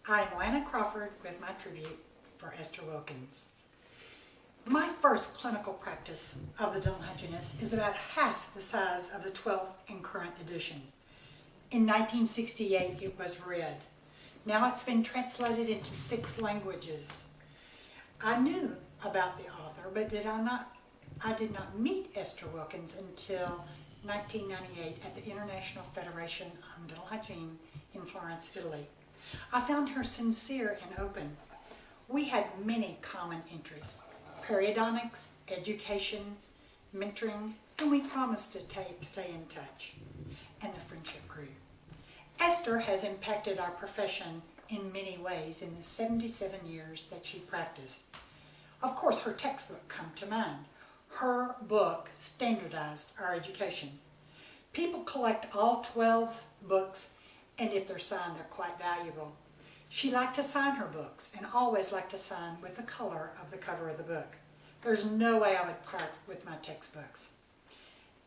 I am Lana Crawford with my tribute for Esther Wilkins. My first clinical practice of the dental hygienist is about half the size of the 12th and current edition. In 1968 it was read. Now it's been translated into 6 languages. I knew about the author, but I did not meet Esther Wilkins until 1998 at the International Federation on Dental Hygiene in Florence, Italy. I found her sincere and open. We had many common interests: periodontics, education, mentoring, and we promised to stay in touch. And the friendship grew. Esther has impacted our profession in many ways in the 77 years that she practiced. Of course, her textbook come to mind. Her book standardized our education. People collect all 12 books, and if they're signed, they're quite valuable. She liked to sign her books and always liked to sign with the color of the cover of the book. There's no way I would part with my textbooks.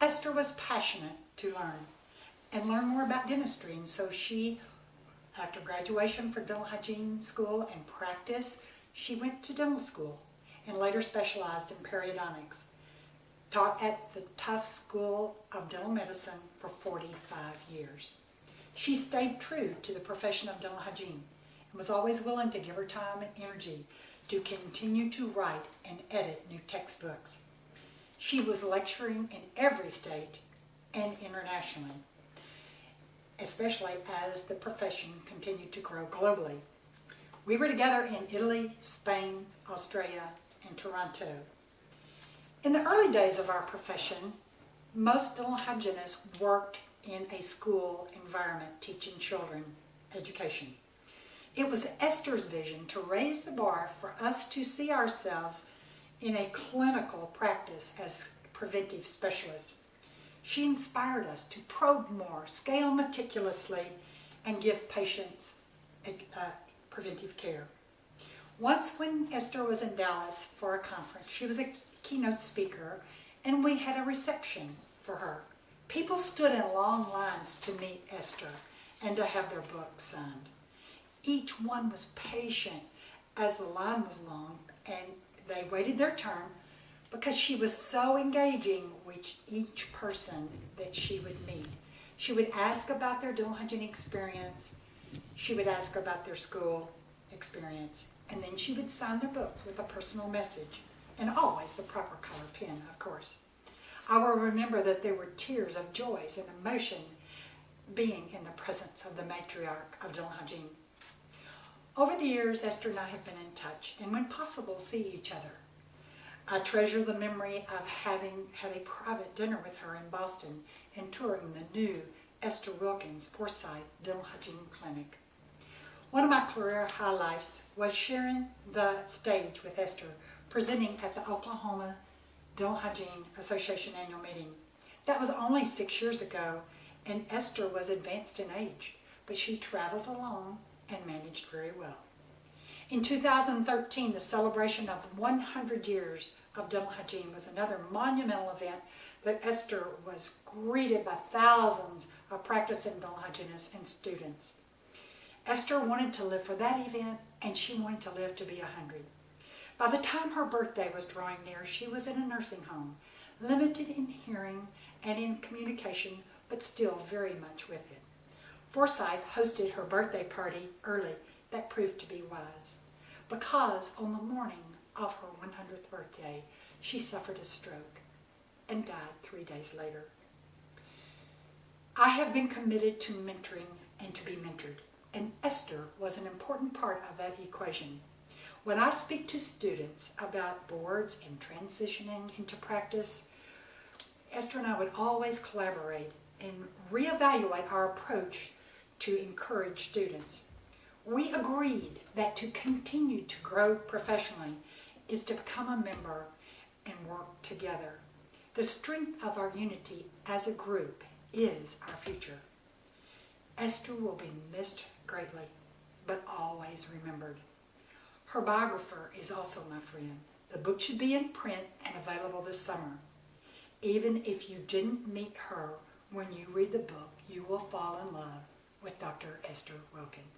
Esther was passionate to learn more about dentistry, and so she, after graduation for dental hygiene school and practice, she went to dental school and later specialized in periodontics. Taught at the Tufts School of Dental Medicine for 45 years. She stayed true to the profession of dental hygiene and was always willing to give her time and energy to continue to write and edit new textbooks. She was lecturing in every state and internationally, especially as the profession continued to grow globally. We were together in Italy, Spain, Australia, and Toronto. In the early days of our profession, most dental hygienists worked in a school environment teaching children education. It was Esther's vision to raise the bar for us to see ourselves in a clinical practice as preventive specialists. She inspired us to probe more, scale meticulously, and give patients preventive care. Once when Esther was in Dallas for a conference, she was a keynote speaker, and we had a reception for her. People stood in long lines to meet Esther and to have their books signed. Each one was patient as the line was long, and they waited their turn because she was so engaging with each person that she would meet. She would ask about their dental hygiene experience, she would ask about their school experience, and then she would sign their books with a personal message, and always the proper color pen, of course. I will remember that there were tears of joy and emotion being in the presence of the matriarch of dental hygiene. Over the years, Esther and I have been in touch, and when possible, see each other. I treasure the memory of having had a private dinner with her in Boston and touring the new Esther Wilkins Forsyth Dental Hygiene Clinic. One of my career highlights was sharing the stage with Esther, presenting at the Oklahoma Dental Hygiene Association annual meeting. That was only 6 years ago, and Esther was advanced in age, but she traveled along and managed very well. In 2013, the celebration of 100 years of dental hygiene was another monumental event that Esther was greeted by thousands of practicing dental hygienists and students. Esther wanted to live for that event, and she wanted to live to be 100. By the time her birthday was drawing near, she was in a nursing home, limited in hearing and in communication, but still very much with it. Forsyth hosted her birthday party early. That proved to be wise, because on the morning of her 100th birthday, she suffered a stroke and died 3 days later. I have been committed to mentoring and to be mentored, and Esther was an important part of that equation. When I speak to students about boards and transitioning into practice, Esther and I would always collaborate and reevaluate our approach to encourage students. We agreed that to continue to grow professionally is to become a member and work together. The strength of our unity as a group is our future. Esther will be missed greatly, but always remembered. Her biographer is also my friend. The book should be in print and available this summer. Even if you didn't meet her, when you read the book, you will fall in love with Dr. Esther Wilkins.